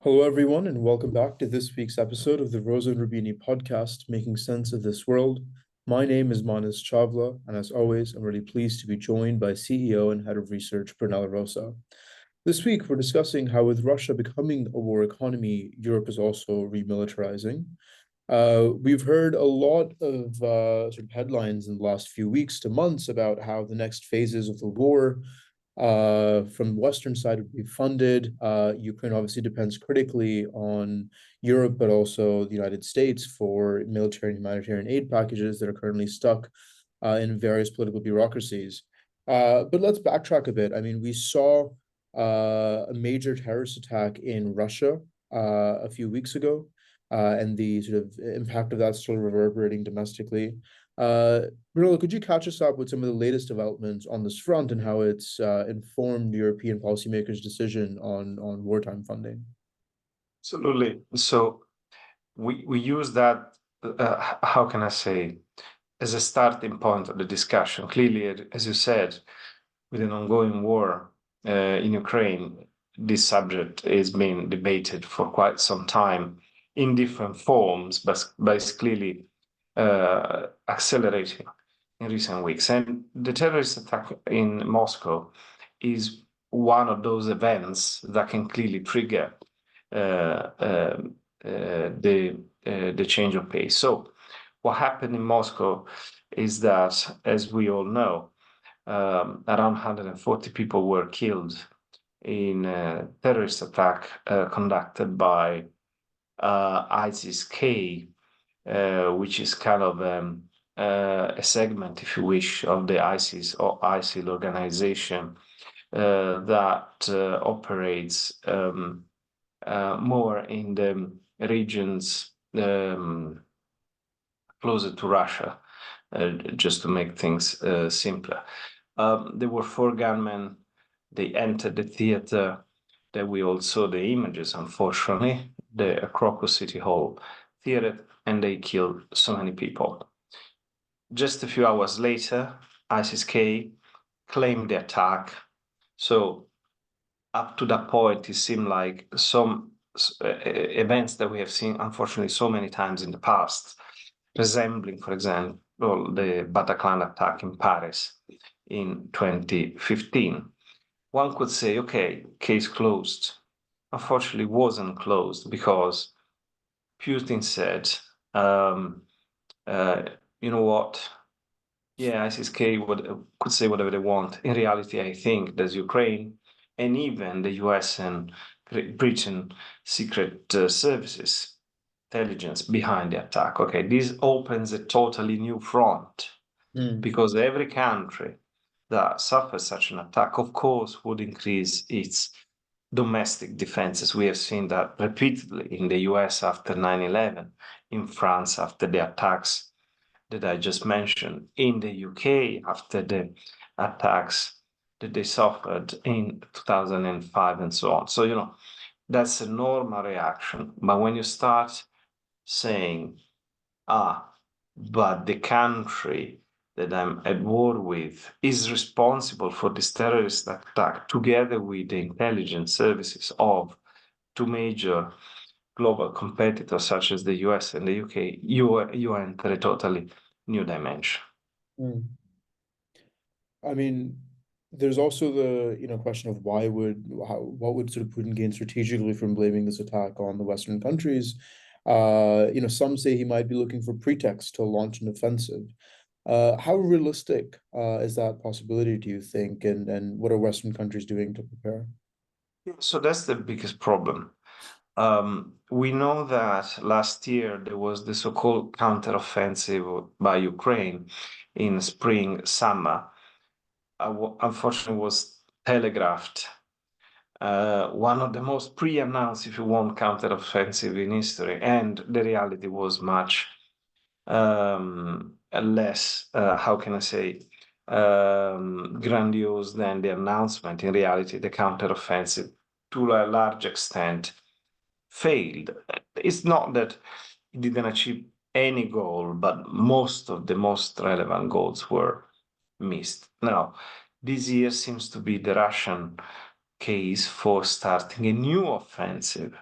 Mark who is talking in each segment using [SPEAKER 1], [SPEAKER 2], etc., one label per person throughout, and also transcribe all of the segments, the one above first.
[SPEAKER 1] Hello, everyone, and welcome back to this week's episode of the Rosa and Rubini podcast, Making Sense of This World. My name is Manas Chavla, and as always, I'm really pleased to be joined by CEO and Head of Research, Brunella Rosa. This week, we're discussing how, with Russia becoming a war economy, Europe is also remilitarizing. We've heard a lot of sort of headlines in the last few weeks to months about how the next phases of the war from the Western side would be funded. Ukraine obviously depends critically on Europe, but also the United States for military and humanitarian aid packages that are currently stuck in various political bureaucracies. But let's backtrack a bit. I mean, we saw a major terrorist attack in Russia a few weeks ago, and the sort of impact of that still reverberating domestically. Uh, Bruno, could you catch us up with some of the latest developments on this front and how it's informed European policymakers' decision on wartime funding?
[SPEAKER 2] Absolutely. So we use that, how can I say, as a starting point of the discussion. Clearly, as you said, with an ongoing war in Ukraine, this subject is being debated for quite some time in different forms, but it's clearly accelerating in recent weeks. And the terrorist attack in Moscow is one of those events that can clearly trigger the change of pace. So what happened in Moscow is that, as we all know, around 140 people were killed in a terrorist attack conducted by ISIS-K, which is kind of a segment, if you wish, of the ISIS or ISIL organization that operates more in the regions closer to Russia, just to make things simpler. There were four gunmen. They entered the theater that we all saw the images, unfortunately, the Crocus City Hall theater, and they killed so many people. Just a few hours later, ISIS-K claimed the attack. So up to that point, it seemed like some events that we have seen, unfortunately, so many times in the past, resembling, for example, the Bataclan attack in Paris in 2015. One could say, okay, case closed. Unfortunately, it wasn't closed because Putin said, you know what? Yeah, ISIS-K could say whatever they want. In reality, I think there's Ukraine and even the US and Great Britain secret services intelligence behind the attack. Okay, this opens a totally new front because every country that suffers such an attack, of course, would increase its domestic defenses. We have seen that repeatedly in the US after 9/11, in France after the attacks that I just mentioned, in the UK after the attacks that they suffered in 2005 and so on. So, that's a normal reaction. But when you start saying, but the country that I'm at war with is responsible for this terrorist attack, together with the intelligence services of two major global competitors such as the US and the UK, you enter a totally new dimension.
[SPEAKER 1] Mm. I mean, there's also the question of what would sort of Putin gain strategically from blaming this attack on the Western countries? Some say he might be looking for pretext to launch an offensive. How realistic is that possibility, do you think? And what are Western countries doing to prepare?
[SPEAKER 2] So that's the biggest problem. We know that last year there was the so-called counteroffensive by Ukraine in spring, summer. Unfortunately, was telegraphed. One of the most pre-announced, if you want, counteroffensive in history, and the reality was much less, how can I say, grandiose than the announcement. In reality, the counteroffensive, to a large extent, failed. It's not that it didn't achieve any goal, but most of the most relevant goals were missed. Now, this year seems to be the Russian case for starting a new offensive.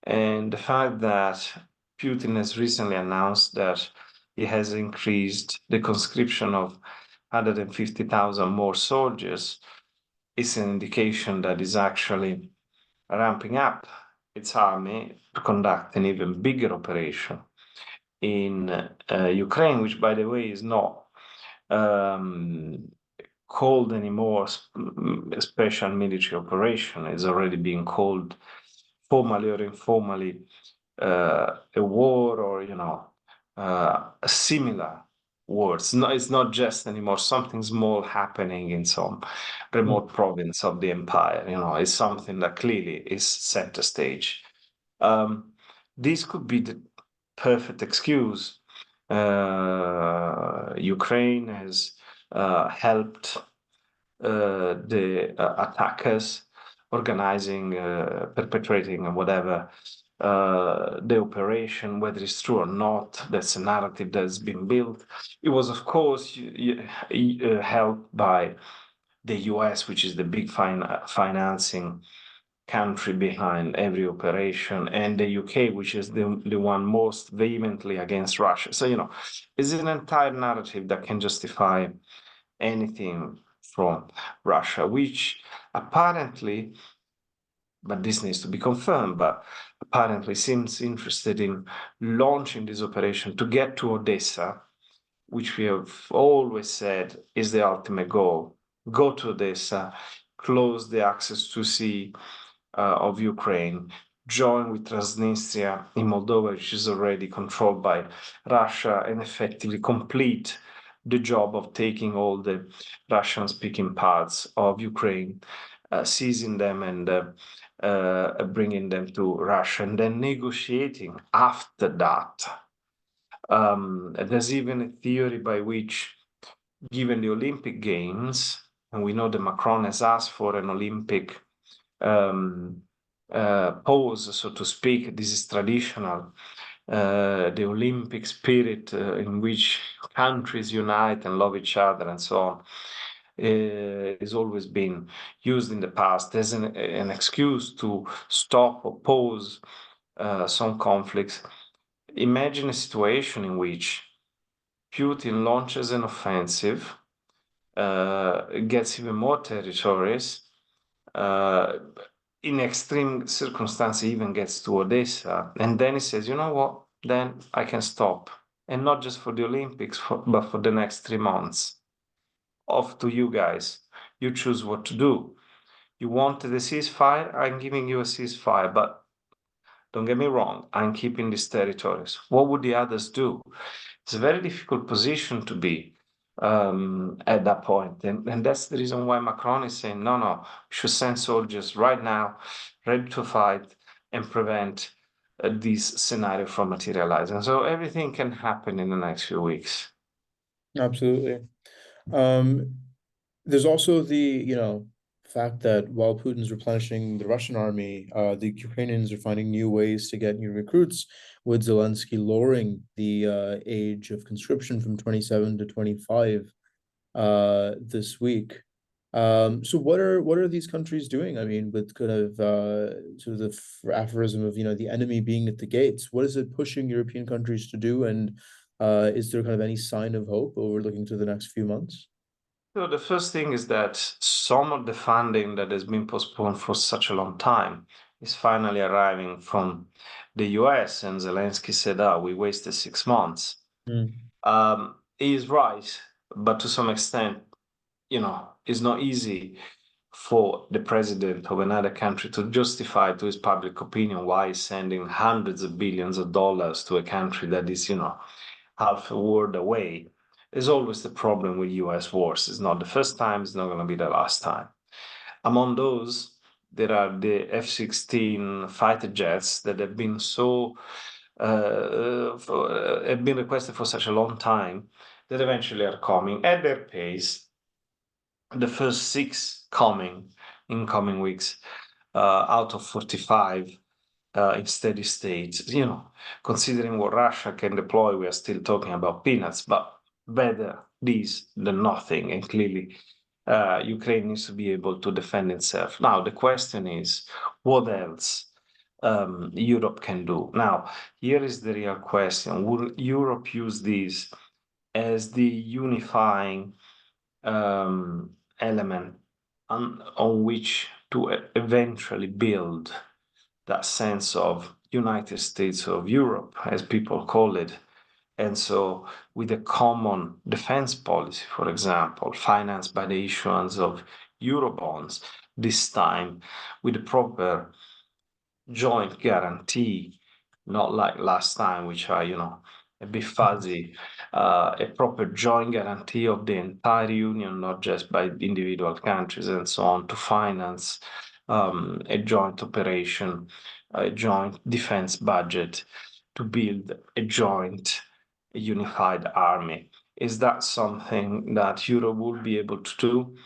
[SPEAKER 2] And the fact that Putin has recently announced that he has increased the conscription of 150,000 more soldiers is an indication that he's actually ramping up its army to conduct an even bigger operation in Ukraine, which, by the way, is not called anymore a special military operation. It's already being called formally or informally a war, or a similar wars. No, it's not just anymore something small happening in some remote province of the empire. It's something that clearly is center stage. This could be the perfect excuse. Ukraine has helped the attackers organizing, perpetrating, whatever the operation, whether it's true or not. That's a narrative that's been built. It was, of course, helped by the US, which is the big financing country behind every operation, and the UK, which is the one most vehemently against Russia. So, it's an entire narrative that can justify anything from Russia, which apparently, but this needs to be confirmed, but apparently seems interested in launching this operation to get to Odessa, which we have always said is the ultimate goal. Go to Odessa, close the access to sea of Ukraine, join with Transnistria in Moldova, which is already controlled by Russia, and effectively complete the job of taking all the Russian-speaking parts of Ukraine, seizing them and bringing them to Russia, and then negotiating after that. There's even a theory by which, given the Olympic Games, and we know that Macron has asked for an Olympic pose, so to speak. This is traditional. The Olympic spirit in which countries unite and love each other and so on has always been used in the past as an excuse to stop or pause some conflicts. Imagine a situation in which Putin launches an offensive, gets even more territories, in extreme circumstances even gets to Odessa, and then he says, you know what, then I can stop. And not just for the Olympics, but for the next 3 months. Off to you guys. You choose what to do. You wanted a ceasefire? I'm giving you a ceasefire, but don't get me wrong, I'm keeping these territories. What would the others do? It's a very difficult position to be at that point. And that's the reason why Macron is saying, no, we should send soldiers right now, ready to fight and prevent this scenario from materializing. So everything can happen in the next few weeks.
[SPEAKER 1] Absolutely. There's also the fact that while Putin's replenishing the Russian army, the Ukrainians are finding new ways to get new recruits, with Zelensky lowering the age of conscription from 27 to 25 this week. So what are these countries doing? I mean, with kind of sort of the aphorism of the enemy being at the gates, what is it pushing European countries to do? And is there kind of any sign of hope over looking to the next few months?
[SPEAKER 2] So the first thing is that some of the funding that has been postponed for such a long time is finally arriving from the US, and Zelensky said, we wasted 6 months. He is right, but to some extent, it's not easy for the president of another country to justify to his public opinion why he's sending hundreds of billions of dollars to a country that is, half a world away. There's always the problem with US wars. It's not the first time, it's not going to be the last time. Among those, there are the F-16 fighter jets that have been have been requested for such a long time that eventually are coming at their pace. The first 6 coming in coming weeks, out of 45 in steady state. Considering what Russia can deploy, we are still talking about peanuts, but better this than nothing. And clearly, Ukraine needs to be able to defend itself. Now, the question is, what else Europe can do. Now, here is the real question. Will Europe use this as the unifying element on which to eventually build that sense of United States of Europe, as people call it? And so, with a common defense policy, for example, financed by the issuance of Eurobonds, this time with a proper joint guarantee, not like last time, which are, a bit fuzzy, a proper joint guarantee of the entire union, not just by individual countries and so on, to finance a joint operation, a joint defense budget, to build a joint unified army. Is that something that Europe will be able to do?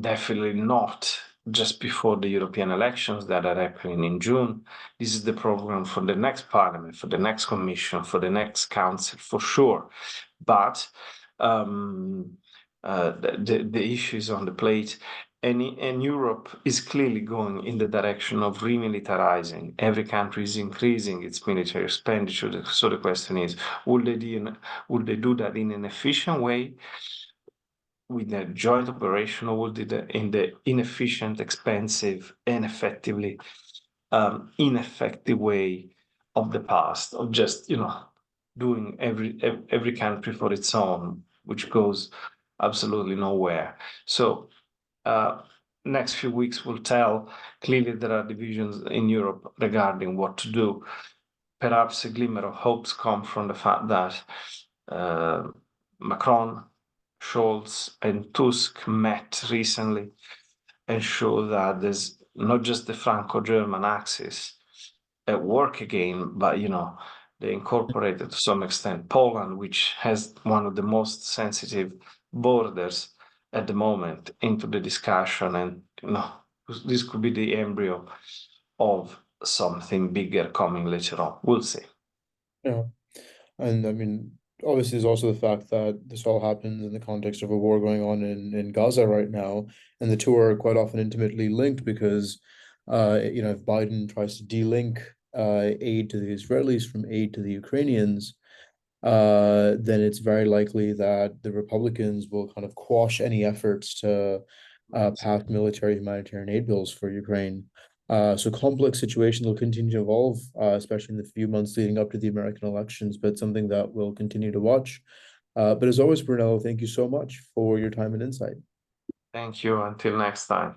[SPEAKER 2] Definitely not just before the European elections that are happening in June. This is the program for the next parliament, for the next commission, for the next council, for sure. But the issue is on the plate. And Europe is clearly going in the direction of remilitarizing. Every country is increasing its military expenditure. So the question is, will they do that in an efficient way, with a joint operation, or will they in the inefficient, expensive, and effectively ineffective way of the past, of just doing every country for its own, which goes absolutely nowhere. So next few weeks will tell. Clearly there are divisions in Europe regarding what to do. Perhaps a glimmer of hopes come from the fact that Macron, Scholz, and Tusk met recently and show that there's not just the Franco-German axis at work again, but they incorporated to some extent Poland, which has one of the most sensitive borders at the moment, into the discussion, and this could be the embryo of something bigger coming later on. We'll see.
[SPEAKER 1] Yeah, and I mean, obviously, there's also the fact that this all happens in the context of a war going on in Gaza right now, and the two are quite often intimately linked because, if Biden tries to de-link aid to the Israelis from aid to the Ukrainians, then it's very likely that the Republicans will kind of quash any efforts to pass military humanitarian aid bills for Ukraine. So complex situation will continue to evolve, especially in the few months leading up to the American elections, but something that we'll continue to watch. But as always, Brunello, thank you so much for your time and insight.
[SPEAKER 2] Thank you. Until next time.